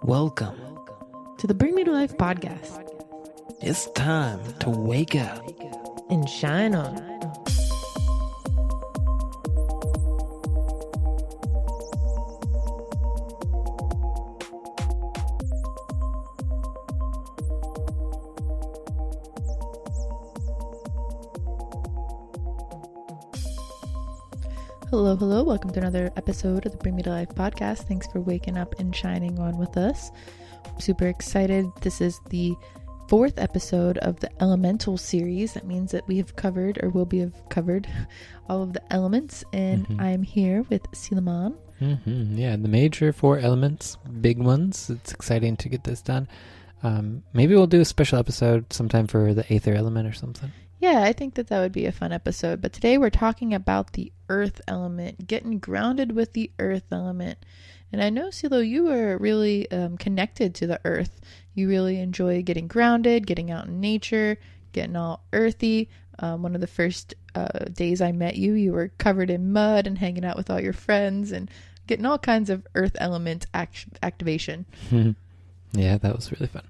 Welcome to the Bring Me to Life podcast. It's time to wake up and shine on. Hello. Welcome to another episode of the Bring Me to Life podcast. Thanks for waking up and shining on with us. I'm super excited. This is the 4th episode of the Elemental series. That means that we have covered, or will be have covered, all of the elements. And I'm here with Selomon. Yeah, the major 4 elements, big ones. It's exciting to get this done. Maybe we'll do a special episode sometime for the Aether element or something. Yeah, I think that would be a fun episode. But today we're talking about the earth element, getting grounded with the earth element. And I know, Silo, you are really connected to the earth. You really enjoy getting grounded, getting out in nature, getting all earthy. One of the first days I met you, you were covered in mud and hanging out with all your friends and getting all kinds of earth element activation. Yeah, that was really fun.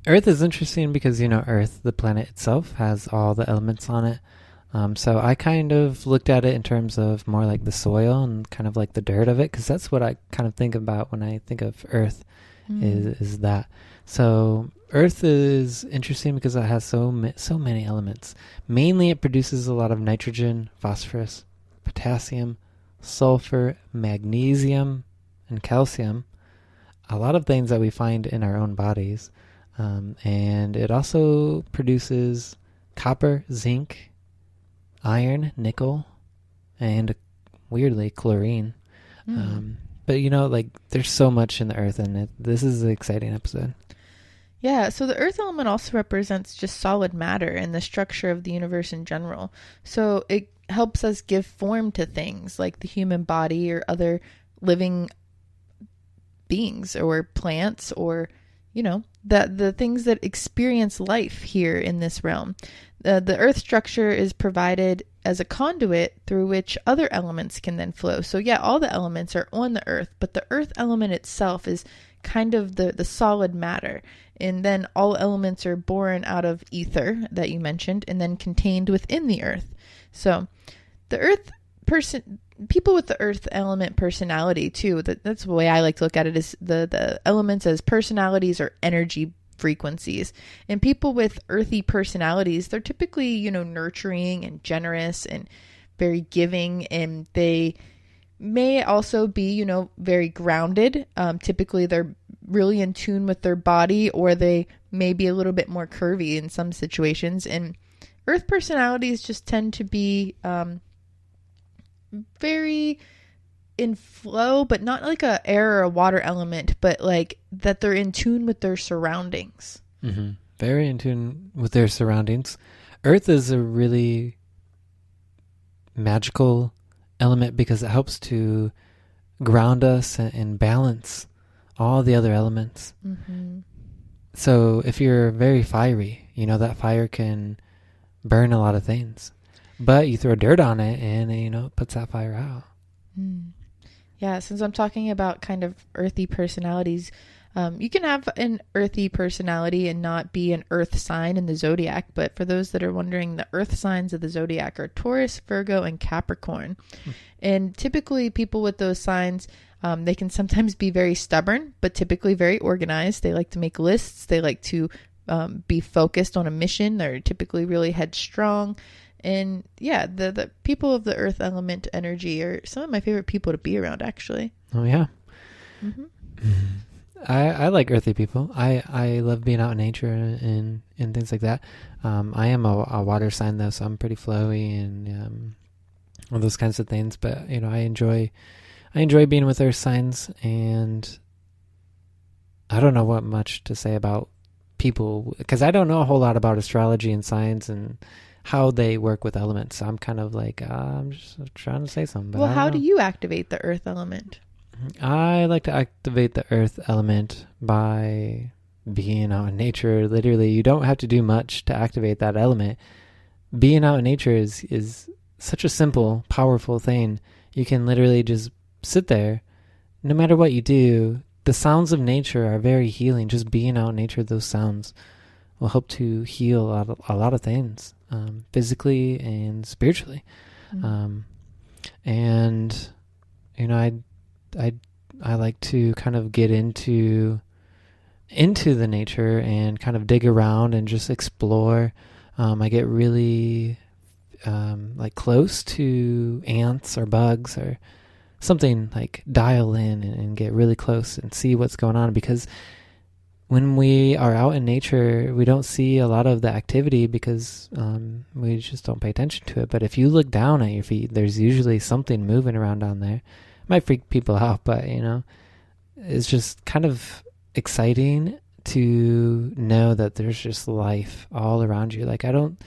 Earth is interesting because, Earth, the planet itself, has all the elements on it. So I kind of looked at it in terms of more like the soil and kind of like the dirt of it, because that's what I kind of think about when I think of Earth, is that. So Earth is interesting because it has so many elements. Mainly it produces a lot of nitrogen, phosphorus, potassium, sulfur, magnesium, and calcium. A lot of things that we find in our own bodies. And it also produces copper, zinc, iron, nickel, and weirdly chlorine. But there's so much in the earth, and this is an exciting episode. Yeah, so the earth element also represents just solid matter and the structure of the universe in general. So it helps us give form to things like the human body or other living beings or plants or the things that experience life here in this realm. The earth structure is provided as a conduit through which other elements can then flow. So yeah, all the elements are on the earth, but the earth element itself is kind of the solid matter. And then all elements are born out of ether that you mentioned and then contained within the earth. So the earth people with the earth element personality too, that's the way I like to look at it, is the elements as personalities or energy frequencies. And people with earthy personalities, they're typically, nurturing and generous and very giving, and they may also be, very grounded. Typically they're really in tune with their body, or they may be a little bit more curvy in some situations. And earth personalities just tend to be very in flow, but not like a air or a water element, but like that they're in tune with their surroundings. Very in tune with their surroundings. Earth is a really magical element because it helps to ground us and balance all the other elements. So if you're very fiery, that fire can burn a lot of things. But you throw dirt on it and, it puts that fire out. Yeah, since I'm talking about kind of earthy personalities, you can have an earthy personality and not be an earth sign in the zodiac. But for those that are wondering, the earth signs of the zodiac are Taurus, Virgo, and Capricorn. And typically people with those signs, they can sometimes be very stubborn, but typically very organized. They like to make lists. They like to be focused on a mission. They're typically really headstrong. And yeah, the people of the earth element energy are some of my favorite people to be around, actually. Oh, yeah. I like earthy people. I love being out in nature and things like that. I am a water sign, though, so I'm pretty flowy and all those kinds of things. But, I enjoy being with earth signs, and I don't know what much to say about people because I don't know a whole lot about astrology and science and how they work with elements. I'm kind of like, I'm just trying to say something. But well, how do you activate the earth element? I like to activate the earth element by being out in nature. Literally, you don't have to do much to activate that element. Being out in nature is such a simple, powerful thing. You can literally just sit there. No matter what you do, the sounds of nature are very healing. Just being out in nature, those sounds will help to heal a lot of things, physically and spiritually. And I like to kind of get into the nature and kind of dig around and just explore. I get really like close to ants or bugs or something, like dial in and get really close and see what's going on, because when we are out in nature, we don't see a lot of the activity because we just don't pay attention to it. But if you look down at your feet, there's usually something moving around down there. It might freak people out, but it's just kind of exciting to know that there's just life all around you. Like I don't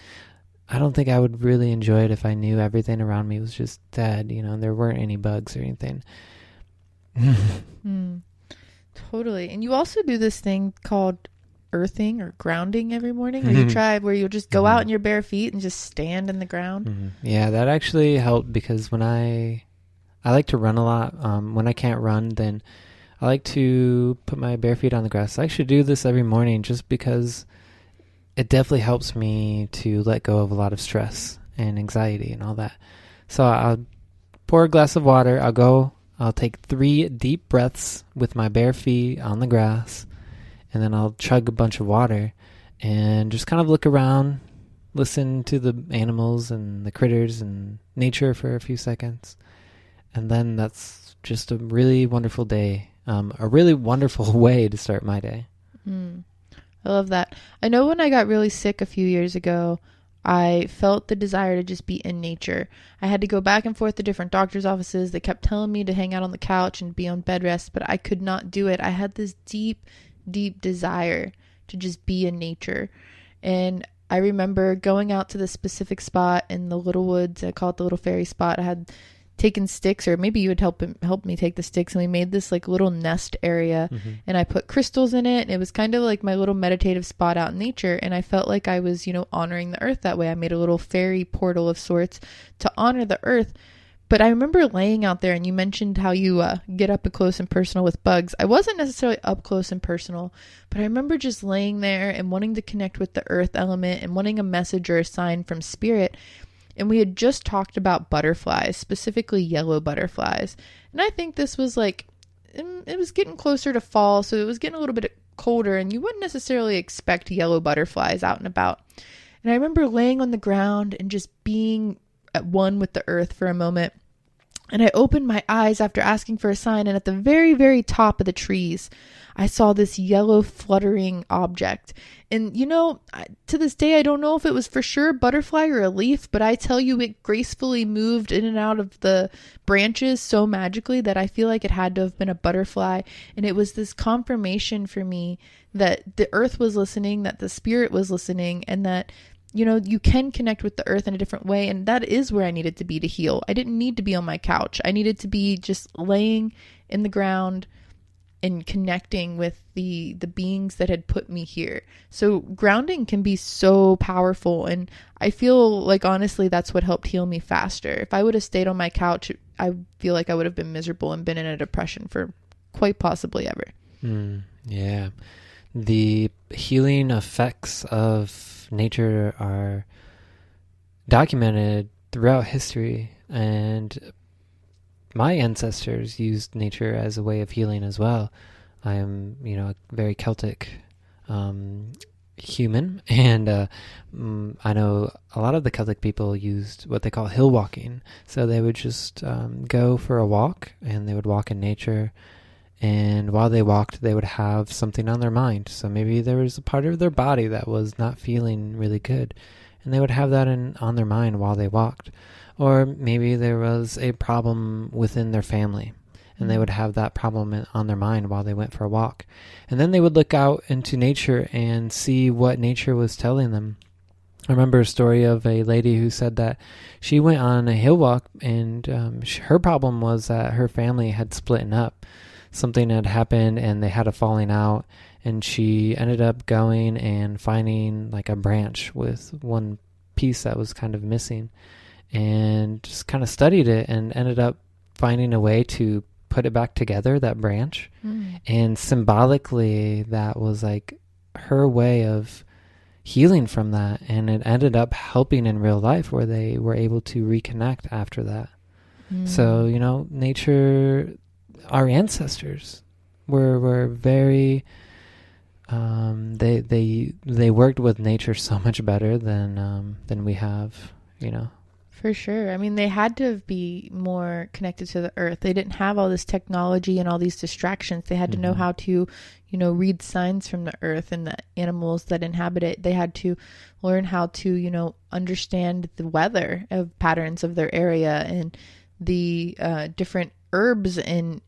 think I would really enjoy it if I knew everything around me was just dead, and there weren't any bugs or anything. Totally. And you also do this thing called earthing or grounding every morning, or you try where you'll just go out in your bare feet and just stand in the ground. Yeah, that actually helped, because when I like to run a lot. When I can't run, then I like to put my bare feet on the grass. I actually do this every morning just because it definitely helps me to let go of a lot of stress and anxiety and all that. So I'll pour a glass of water. I'll take 3 deep breaths with my bare feet on the grass, and then I'll chug a bunch of water and just kind of look around, listen to the animals and the critters and nature for a few seconds. And then that's just a really wonderful day, a really wonderful way to start my day. I love that. I know when I got really sick a few years ago, I felt the desire to just be in nature. I had to go back and forth to different doctor's offices. They kept telling me to hang out on the couch and be on bed rest, but I could not do it. I had this deep, deep desire to just be in nature. And I remember going out to this specific spot in the Little Woods. I call it the Little Fairy Spot. I had taken sticks, or maybe you would help me take the sticks, and we made this like little nest area, and I put crystals in it, and it was kind of like my little meditative spot out in nature. And I felt like I was honoring the earth that way. I made a little fairy portal of sorts to honor the earth. But I remember laying out there, and you mentioned how you get up close and personal with bugs. I wasn't necessarily up close and personal, but I remember just laying there and wanting to connect with the earth element and wanting a message or a sign from spirit. And we had just talked about butterflies, specifically yellow butterflies. And I think this was it was getting closer to fall, so it was getting a little bit colder, and you wouldn't necessarily expect yellow butterflies out and about. And I remember laying on the ground and just being at one with the earth for a moment. And I opened my eyes after asking for a sign, and at the very, very top of the trees, I saw this yellow fluttering object. And to this day, I don't know if it was for sure a butterfly or a leaf, but I tell you, it gracefully moved in and out of the branches so magically that I feel like it had to have been a butterfly. And it was this confirmation for me that the earth was listening, that the spirit was listening, and that you can connect with the earth in a different way. And that is where I needed to be to heal. I didn't need to be on my couch. I needed to be just laying in the ground and connecting with the beings that had put me here. So grounding can be so powerful. And I feel like, honestly, that's what helped heal me faster. If I would have stayed on my couch, I feel like I would have been miserable and been in a depression for quite possibly ever. Yeah. The healing effects of nature are documented throughout history, and my ancestors used nature as a way of healing as well. I am, a very Celtic human, and I know a lot of the Celtic people used what they call hill walking. So they would just go for a walk, and they would walk in nature. And while they walked, they would have something on their mind. So maybe there was a part of their body that was not feeling really good, and they would have that on their mind while they walked. Or maybe there was a problem within their family, and they would have that problem on their mind while they went for a walk. And then they would look out into nature and see what nature was telling them. I remember a story of a lady who said that she went on a hill walk, and her problem was that her family had split up. Something had happened and they had a falling out, and she ended up going and finding like a branch with one piece that was kind of missing, and just kind of studied it and ended up finding a way to put it back together, that branch. Mm. And symbolically, that was like her way of healing from that. And it ended up helping in real life where they were able to reconnect after that. So, you know, nature, our ancestors were very, they worked with nature so much better than we have, you know. For sure. I mean, they had to be more connected to the earth. They didn't have all this technology and all these distractions. They had to know how to, you know, read signs from the earth and the animals that inhabit it. They had to learn how to, you know, understand the weather of patterns of their area and the different herbs and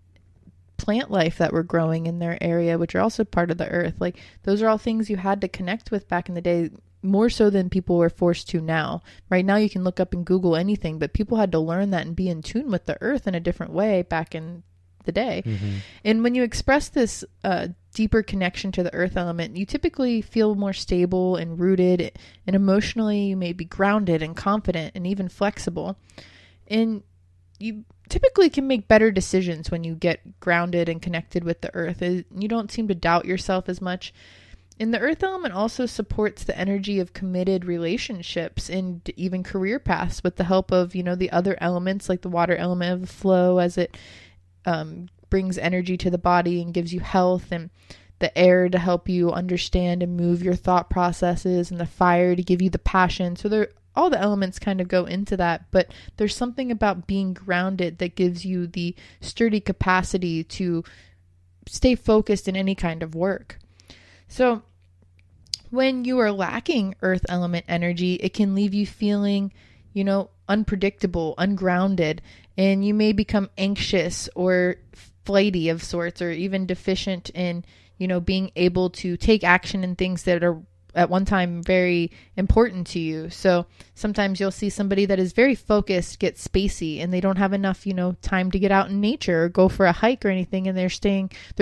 plant life that were growing in their area, which are also part of the earth. Like, those are all things you had to connect with back in the day, more so than people were forced to now. Right now you can look up and Google anything, but people had to learn that and be in tune with the earth in a different way back in the day. And when you express this deeper connection to the earth element, you typically feel more stable and rooted, and emotionally you may be grounded and confident and even flexible. And you typically can make better decisions when you get grounded and connected with the earth. You don't seem to doubt yourself as much. And the earth element also supports the energy of committed relationships and even career paths with the help of, you know, the other elements like the water element of the flow, as it brings energy to the body and gives you health, and the air to help you understand and move your thought processes, and the fire to give you the passion. So all the elements kind of go into that, but there's something about being grounded that gives you the sturdy capacity to stay focused in any kind of work. So when you are lacking earth element energy, it can leave you feeling, you know, unpredictable, ungrounded, and you may become anxious or flighty of sorts, or even deficient in, you know, being able to take action in things that are at one time very important to you. So sometimes you'll see somebody that is very focused get spacey, and they don't have enough, you know, time to get out in nature or go for a hike or anything, and they're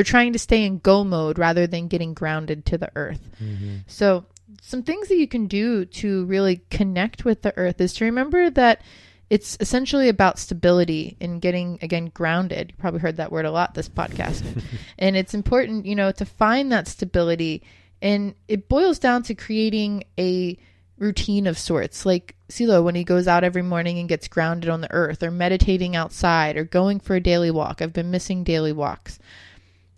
trying to stay in go mode rather than getting grounded to the earth. So some things that you can do to really connect with the earth is to remember that it's essentially about stability and getting, again, grounded. You probably heard that word a lot this podcast. And it's important, you know, to find that stability. And it boils down to creating a routine of sorts, like Silo when he goes out every morning and gets grounded on the earth, or meditating outside, or going for a daily walk. I've been missing daily walks.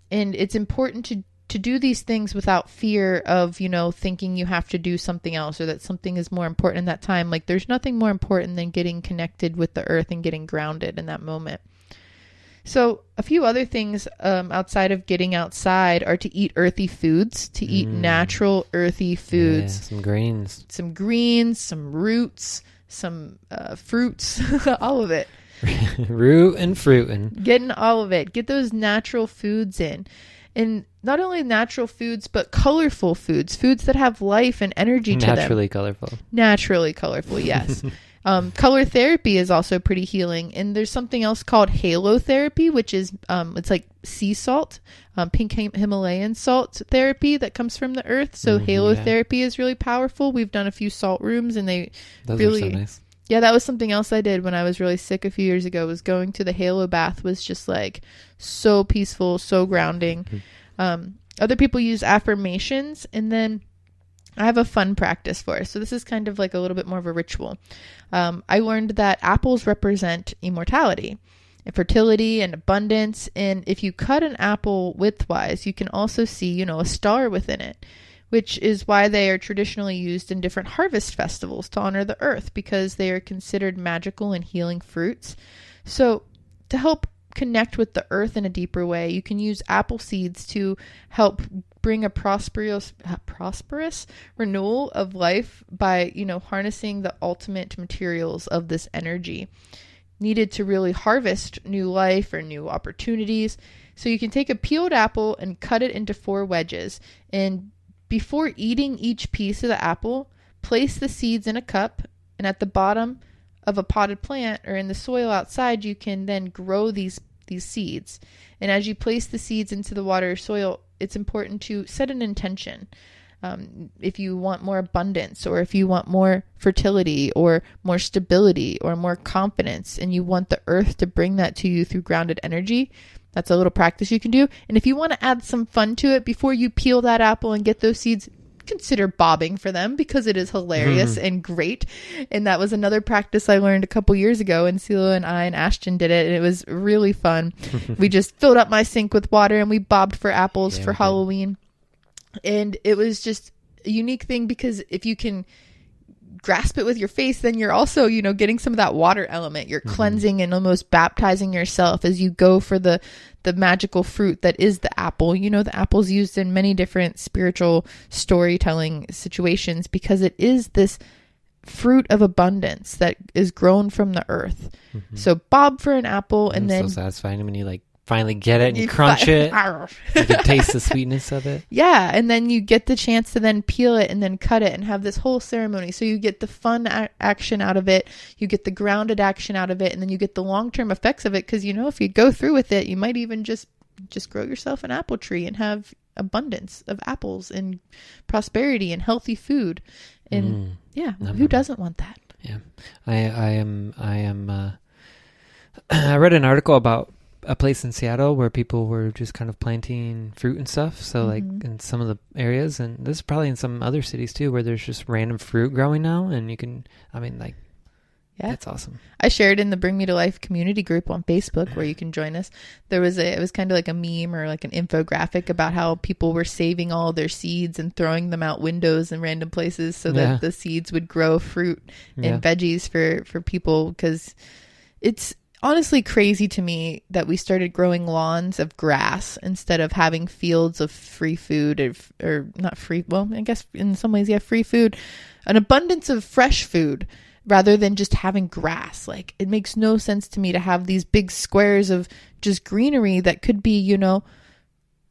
And it's important to do these things without fear of, you know, thinking you have to do something else, or that something is more important in that time. Like, there's nothing more important than getting connected with the earth and getting grounded in that moment. So a few other things outside of getting outside are to eat earthy foods, to eat natural earthy foods. Yeah, some greens, some roots, some fruits, all of it. Root and fruitin'. Getting all of it. Get those natural foods in. And not only natural foods, but colorful foods that have life and energy to them. Naturally colorful, yes. Color therapy is also pretty healing. And there's something else called halo therapy, which is, it's like sea salt, pink Himalayan salt therapy that comes from the earth. So halo therapy is really powerful. We've done a few salt rooms, and those really, are so nice. Yeah, that was something else I did when I was really sick a few years ago, was going to the halo bath. Was just like so peaceful, so grounding. Other people use affirmations, and then I have a fun practice for us. So this is kind of like a little bit more of a ritual. I learned that apples represent immortality, and fertility, and abundance. And if you cut an apple widthwise, you can also see, you know, a star within it, which is why they are traditionally used in different harvest festivals to honor the earth, because they are considered magical and healing fruits. So to help connect with the earth in a deeper way, you can use apple seeds to help bring a prosperous renewal of life by, you know, harnessing the ultimate materials of this energy needed to really harvest new life or new opportunities. So you can take a peeled apple and cut it into 4 wedges, and before eating each piece of the apple, place the seeds in a cup, and at the bottom of a potted plant or in the soil outside, you can then grow these seeds. And as you place the seeds into the water or soil, it's important to set an intention. If you want more abundance, or if you want more fertility or more stability or more confidence, and you want the earth to bring that to you through grounded energy, that's a little practice you can do. And if you want to add some fun to it before you peel that apple and get those seeds, consider bobbing for them, because it is hilarious and great. And that was another practice I learned a couple years ago, and Sela and I and Ashton did it, and it was really fun. We just filled up my sink with water and we bobbed for apples for Halloween. And it was just a unique thing, because if you can grasp it with your face, then you're also, getting some of that water element. You're cleansing and almost baptizing yourself as you go for the magical fruit that is the apple. The apple's used in many different spiritual storytelling situations, because it is this fruit of abundance that is grown from the earth. So bob for an apple, and then so satisfying when you finally get it and you crunch it. You can taste the sweetness of it. Yeah, and then you get the chance to then peel it and then cut it and have this whole ceremony. So you get the fun action out of it, you get the grounded action out of it, and then you get the long-term effects of it, because if you go through with it, you might even just grow yourself an apple tree and have abundance of apples and prosperity and healthy food. And who doesn't want that? Yeah. I read an article about a place in Seattle where people were just kind of planting fruit and stuff. So in some of the areas, and this is probably in some other cities too, where there's just random fruit growing now, and you can, that's awesome. I shared in the Bring Me to Life community group on Facebook, where you can join us. It was kind of like a meme or like an infographic about how people were saving all of their seeds and throwing them out windows in random places so that the seeds would grow fruit and veggies for people, because it's honestly crazy to me that we started growing lawns of grass instead of having fields of free food, or not free. Well, I guess in some ways, free food, an abundance of fresh food, rather than just having grass. It makes no sense to me to have these big squares of just greenery that could be,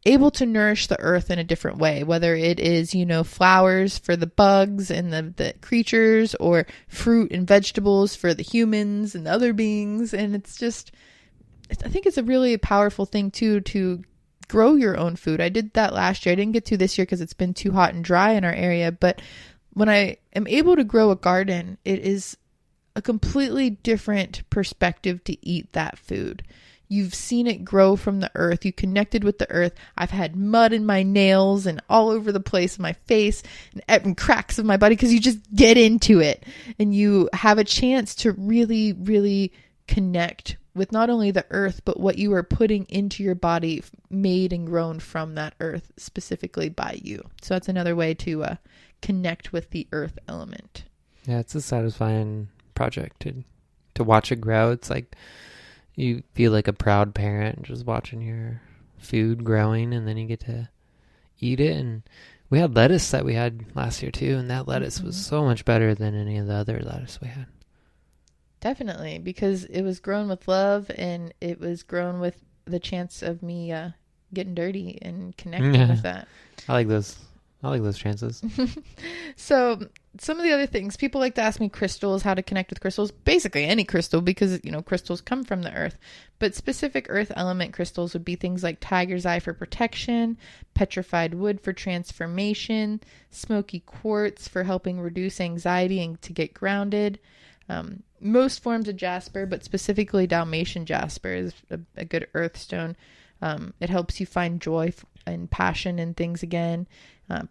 able to nourish the earth in a different way, whether it is, flowers for the bugs and the creatures, or fruit and vegetables for the humans and the other beings. And I think it's a really powerful thing too, to grow your own food. I did that last year. I didn't get to this year because it's been too hot and dry in our area. But when I am able to grow a garden, it is a completely different perspective to eat that food. You've seen it grow from the earth. You connected with the earth. I've had mud in my nails and all over the place in my face and cracks of my body, because you just get into it and you have a chance to really, really connect with not only the earth, but what you are putting into your body, made and grown from that earth specifically by you. So that's another way to connect with the earth element. Yeah, it's a satisfying project to watch it grow. It's like you feel like a proud parent just watching your food growing, and then you get to eat it. And we had lettuce that we had last year too, and that lettuce was so much better than any of the other lettuce we had. Definitely, because it was grown with love, and it was grown with the chance of me getting dirty and connecting with that. I like those chances. So some of the other things, people like to ask me crystals, how to connect with crystals, basically any crystal, because, crystals come from the earth, but specific earth element crystals would be things like tiger's eye for protection, petrified wood for transformation, smoky quartz for helping reduce anxiety and to get grounded. Most forms of jasper, but specifically Dalmatian jasper is a good earth stone. It helps you find joy and passion in things again.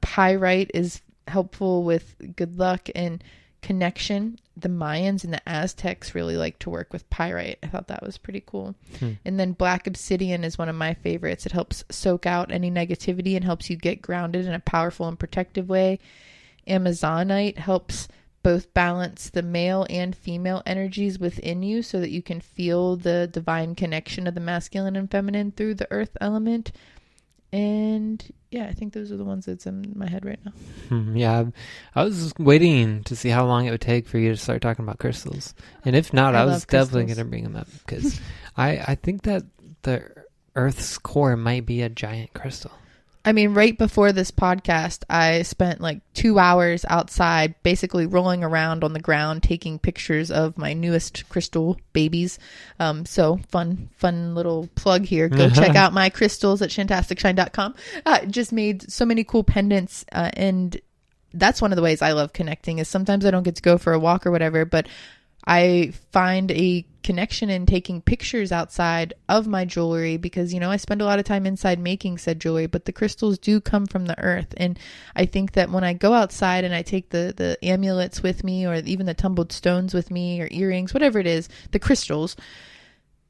Pyrite is helpful with good luck and connection. The Mayans and the Aztecs really like to work with pyrite. I thought that was pretty cool. And then black obsidian is one of my favorites. It helps soak out any negativity and helps you get grounded in a powerful and protective way. Amazonite helps both balance the male and female energies within you so that you can feel the divine connection of the masculine and feminine through the earth element. And yeah, I think those are the ones that's in my head right now. Yeah, I was waiting to see how long it would take for you to start talking about crystals. And if not, I was definitely going to bring them up, because I think that the Earth's core might be a giant crystal. I mean, right before this podcast, I spent like 2 hours outside, basically rolling around on the ground, taking pictures of my newest crystal babies. So fun little plug here. Go check out my crystals at shantasticshine.com. Just made so many cool pendants, and that's one of the ways I love connecting is sometimes I don't get to go for a walk or whatever, but I find a connection in taking pictures outside of my jewelry because, I spend a lot of time inside making said jewelry, but the crystals do come from the earth. And I think that when I go outside and I take the amulets with me or even the tumbled stones with me or earrings, whatever it is, the crystals,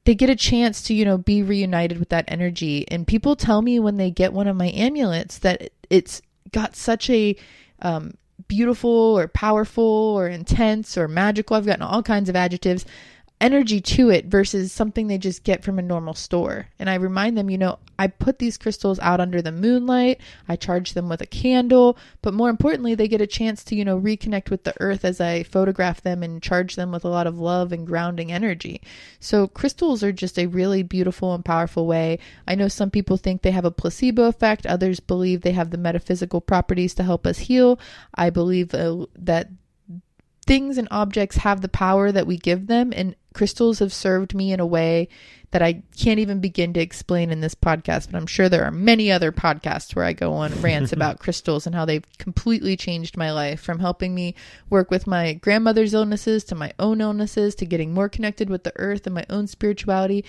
they get a chance to, be reunited with that energy. And people tell me when they get one of my amulets that it's got such a beautiful or powerful or intense or magical, I've gotten all kinds of adjectives, energy to it versus something they just get from a normal store. And I remind them, I put these crystals out under the moonlight, I charge them with a candle, but more importantly, they get a chance to, reconnect with the earth as I photograph them and charge them with a lot of love and grounding energy. So crystals are just a really beautiful and powerful way. I know some people think they have a placebo effect. Others believe they have the metaphysical properties to help us heal. I believe that things and objects have the power that we give them, and crystals have served me in a way that I can't even begin to explain in this podcast, but I'm sure there are many other podcasts where I go on rants about crystals and how they've completely changed my life, from helping me work with my grandmother's illnesses to my own illnesses to getting more connected with the earth and my own spirituality.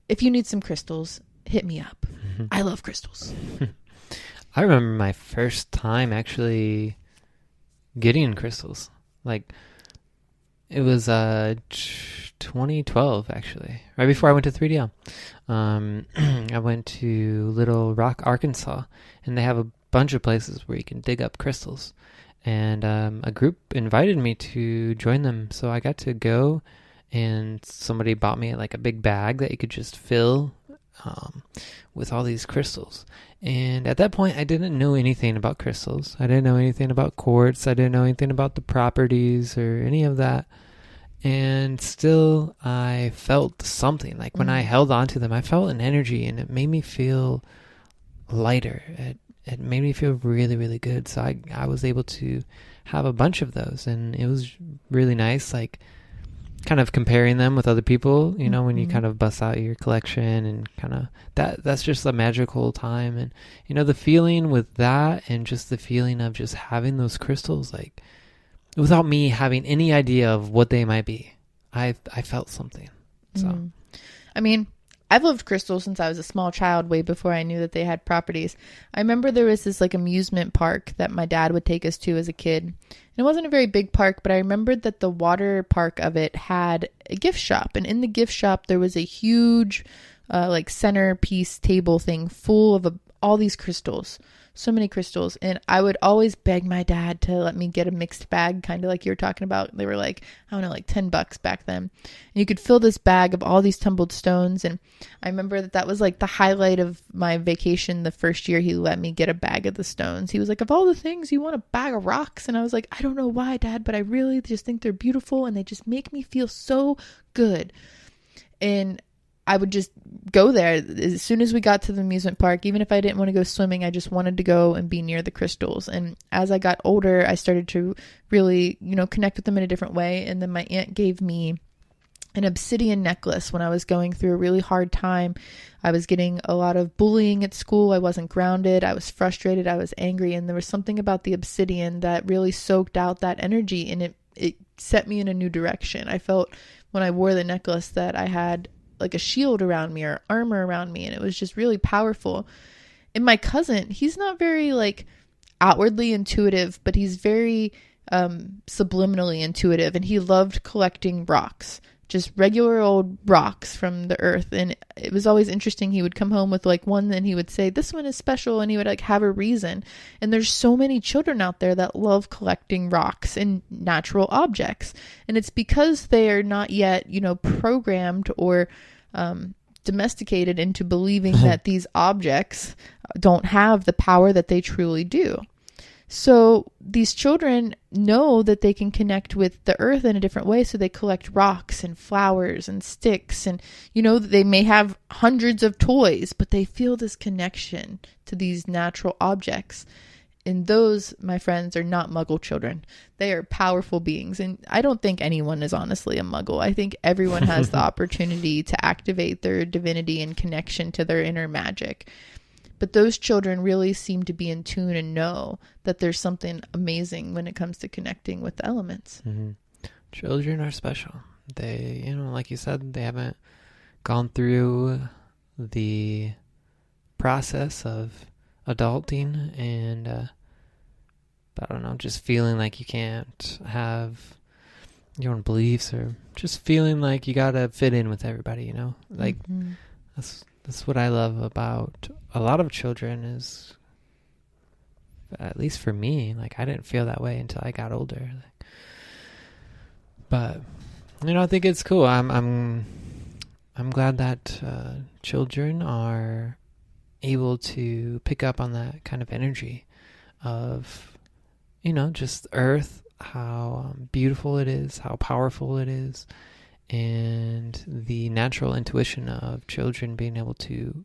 If you need some crystals, hit me up. I love crystals. I remember my first time actually getting crystals. Like, it was 2012, actually, right before I went to 3DL. I went to Little Rock, Arkansas, and they have a bunch of places where you can dig up crystals. And a group invited me to join them, so I got to go, and somebody bought me like a big bag that you could just fill with all these crystals. And at that point, I didn't know anything about crystals. I didn't know anything about quartz. I didn't know anything about the properties or any of that. And still, I felt something. Like when I held on to them, I felt an energy, and it made me feel lighter. It made me feel really, really good. So I was able to have a bunch of those, and it was really nice. Like, kind of comparing them with other people, when you kind of bust out your collection and kind of that's just a magical time. And the feeling with that, and just the feeling of just having those crystals, like, without me having any idea of what they might be, I felt something. So I mean, I've loved crystals since I was a small child, way before I knew that they had properties. I remember there was this like amusement park that my dad would take us to as a kid. And it wasn't a very big park, but I remembered that the water park of it had a gift shop. And in the gift shop, there was a huge like centerpiece table thing full of all these crystals. So many crystals. And I would always beg my dad to let me get a mixed bag, kind of like you were talking about. They were like, I don't know, like $10 back then. And you could fill this bag of all these tumbled stones. And I remember that was like the highlight of my vacation the first year he let me get a bag of the stones. He was like, of all the things, you want a bag of rocks? And I was like, I don't know why, Dad, but I really just think they're beautiful and they just make me feel so good. And I would just go there as soon as we got to the amusement park. Even if I didn't want to go swimming, I just wanted to go and be near the crystals. And as I got older, I started to really, connect with them in a different way. And then my aunt gave me an obsidian necklace when I was going through a really hard time. I was getting a lot of bullying at school. I wasn't grounded. I was frustrated. I was angry. And there was something about the obsidian that really soaked out that energy, and it set me in a new direction. I felt when I wore the necklace that I had like a shield around me or armor around me, and it was just really powerful. And my cousin, he's not very like outwardly intuitive, but he's very subliminally intuitive, and he loved collecting rocks, just regular old rocks from the earth. And it was always interesting. He would come home with like one, and he would say, this one is special, and he would like have a reason. And there's so many children out there that love collecting rocks and natural objects, and it's because they are not yet programmed or domesticated into believing that these objects don't have the power that they truly do. So these children know that they can connect with the earth in a different way. So they collect rocks and flowers and sticks. And, they may have hundreds of toys, but they feel this connection to these natural objects. And those, my friends, are not Muggle children. They are powerful beings. And I don't think anyone is honestly a Muggle. I think everyone has the opportunity to activate their divinity and connection to their inner magic. But those children really seem to be in tune and know that there's something amazing when it comes to connecting with the elements. Mm-hmm. Children are special. They, like you said, they haven't gone through the process of adulting and, I don't know, just feeling like you can't have your own beliefs or just feeling like you gotta fit in with everybody, Like, That's what I love about a lot of children is, at least for me, like I didn't feel that way until I got older. But I think it's cool. I'm glad that children are able to pick up on that kind of energy of, just Earth, how beautiful it is, how powerful it is. And the natural intuition of children being able to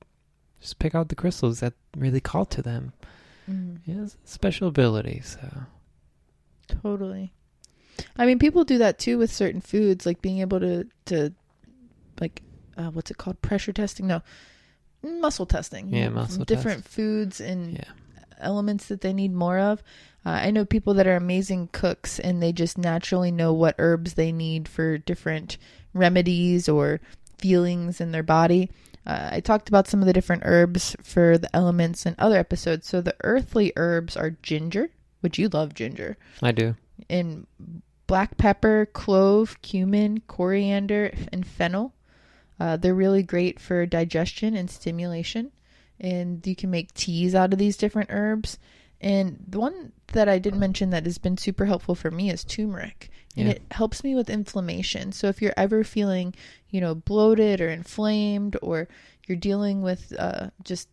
just pick out the crystals that really call to them. It's a special ability, so. Totally. I mean, people do that too with certain foods, like being able to like, what's it called? Pressure testing? No. Muscle testing. Yeah, muscle different foods and elements that they need more of. I know people that are amazing cooks and they just naturally know what herbs they need for different remedies or feelings in their body. I talked about some of the different herbs for the elements in other episodes. So the earthly herbs are ginger, which you love ginger. I do. And black pepper, clove, cumin, coriander, and fennel. They're really great for digestion and stimulation. And you can make teas out of these different herbs. And the one that I didn't mention that has been super helpful for me is turmeric. And it helps me with inflammation. So if you're ever feeling, bloated or inflamed, or you're dealing with just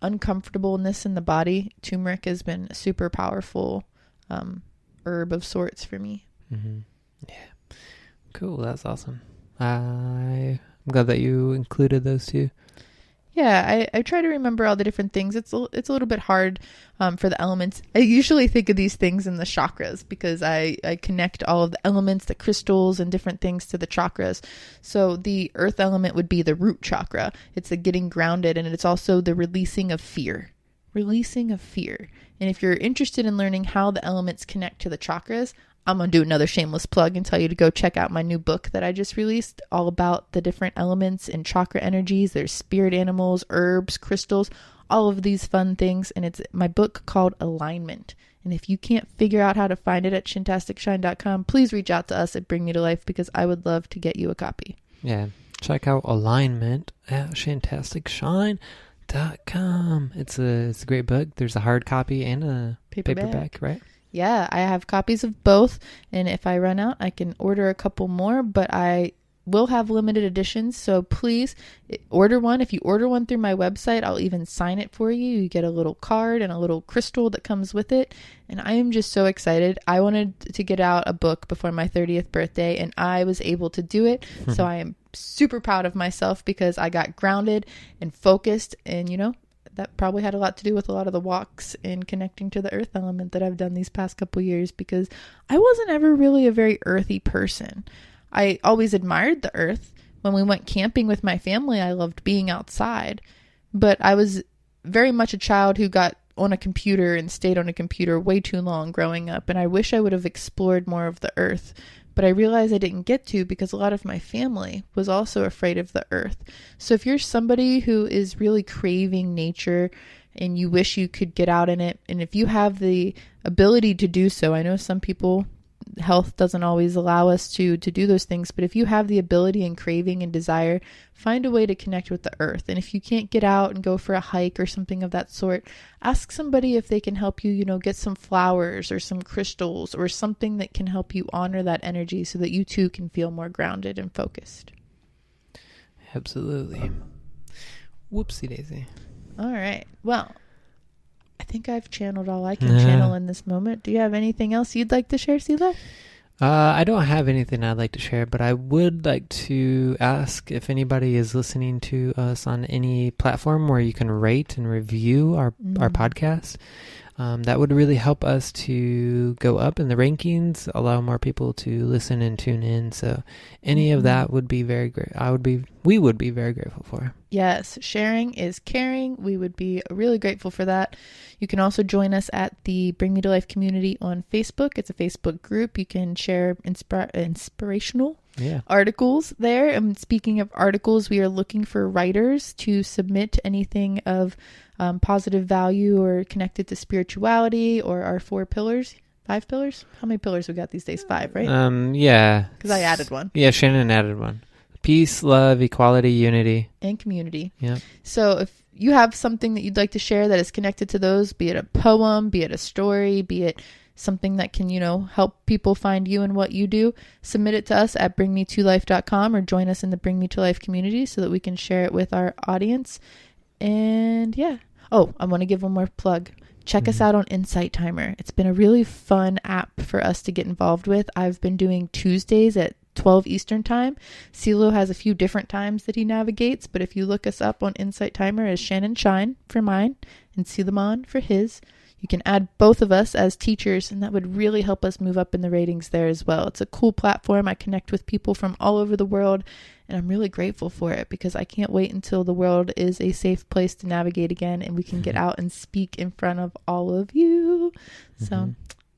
uncomfortableness in the body, turmeric has been a super powerful herb of sorts for me. Mm-hmm. Yeah. Cool. That's awesome. I'm glad that you included those two. Yeah, I try to remember all the different things. It's a little bit hard for the elements. I usually think of these things in the chakras because I connect all of the elements, the crystals and different things to the chakras. So the earth element would be the root chakra. It's the getting grounded, and it's also the releasing of fear. Releasing of fear. And if you're interested in learning how the elements connect to the chakras, I'm going to do another shameless plug and tell you to go check out my new book that I just released, all about the different elements and chakra energies. There's spirit animals, herbs, crystals, all of these fun things. And it's my book called Alignment. And if you can't figure out how to find it at shantasticshine.com, please reach out to us at Bring Me to Life because I would love to get you a copy. Yeah. Check out Alignment at shantasticshine.com. It's a great book. There's a hard copy and a paperback, right? Yeah, I have copies of both, and if I run out, I can order a couple more, but I will have limited editions, so please order one. If you order one through my website, I'll even sign it for you. You get a little card and a little crystal that comes with it, and I am just so excited. I wanted to get out a book before my 30th birthday, and I was able to do it, so I am super proud of myself because I got grounded and focused, and that probably had a lot to do with a lot of the walks and connecting to the earth element that I've done these past couple years, because I wasn't ever really a very earthy person. I always admired the earth. When we went camping with my family, I loved being outside, but I was very much a child who got on a computer and stayed on a computer way too long growing up. And I wish I would have explored more of the earth, but I realized I didn't get to because a lot of my family was also afraid of the earth. So if you're somebody who is really craving nature and you wish you could get out in it, and if you have the ability to do so, I know some people, health doesn't always allow us to do those things, but if you have the ability and craving and desire, find a way to connect with the earth. And if you can't get out and go for a hike or something of that sort, ask somebody if they can help you, get some flowers or some crystals or something that can help you honor that energy so that you too can feel more grounded and focused. Absolutely. Whoopsie daisy. All right. Well, I think I've channeled all I can channel in this moment. Do you have anything else you'd like to share, Sila? I don't have anything I'd like to share, but I would like to ask if anybody is listening to us on any platform where you can rate and review our podcast. That would really help us to go up in the rankings, allow more people to listen and tune in. So any of that would be very great. We would be very grateful for. Yes, sharing is caring. We would be really grateful for that. You can also join us at the Bring Me to Life community on Facebook. It's a Facebook group. You can share inspirational articles there. And speaking of articles, we are looking for writers to submit anything of positive value or connected to spirituality or our 4 pillars. 5 pillars? How many pillars we got these days? 5, right? Yeah. Because I added one. Yeah, Shannon added one. Peace, love, equality, unity. And community. Yeah. So if you have something that you'd like to share that is connected to those, be it a poem, be it a story, be it something that can, help people find you and what you do, submit it to us at bringmetolife.com or join us in the Bring Me to Life community so that we can share it with our audience. And yeah. Oh, I want to give one more plug. Check us out on Insight Timer. It's been a really fun app for us to get involved with. I've been doing Tuesdays at 12 Eastern time. CeeLo has a few different times that he navigates, but if you look us up on Insight Timer as Shannon Shine for mine and Selomon for his, you can add both of us as teachers, and that would really help us move up in the ratings there as well. It's a cool platform. I connect with people from all over the world, and I'm really grateful for it because I can't wait until the world is a safe place to navigate again and we can get out and speak in front of all of you. So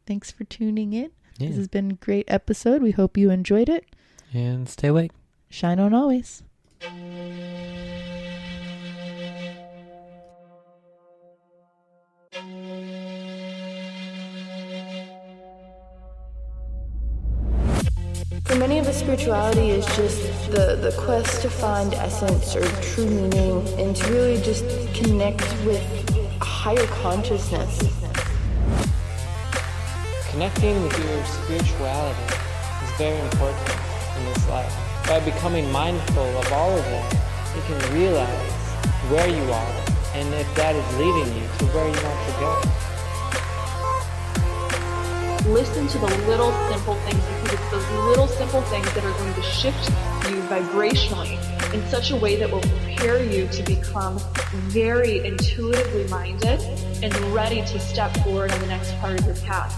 thanks for tuning in. Yeah. This has been a great episode. We hope you enjoyed it. And stay awake. Shine on always. For many of us, spirituality is just the quest to find essence or true meaning and to really just connect with a higher consciousness. Connecting with your spirituality is very important in this life. By becoming mindful of all of it, you can realize where you are and if that is leading you to where you want to go. Listen to the little simple things because it's those little simple things that are going to shift you vibrationally in such a way that will prepare you to become very intuitively minded and ready to step forward on the next part of your path.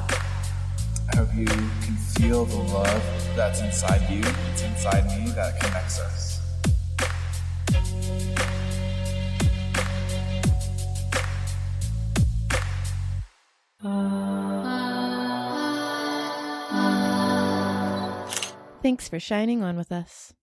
I hope you can feel the love that's inside you, it's inside me, that connects us. Thanks for shining on with us.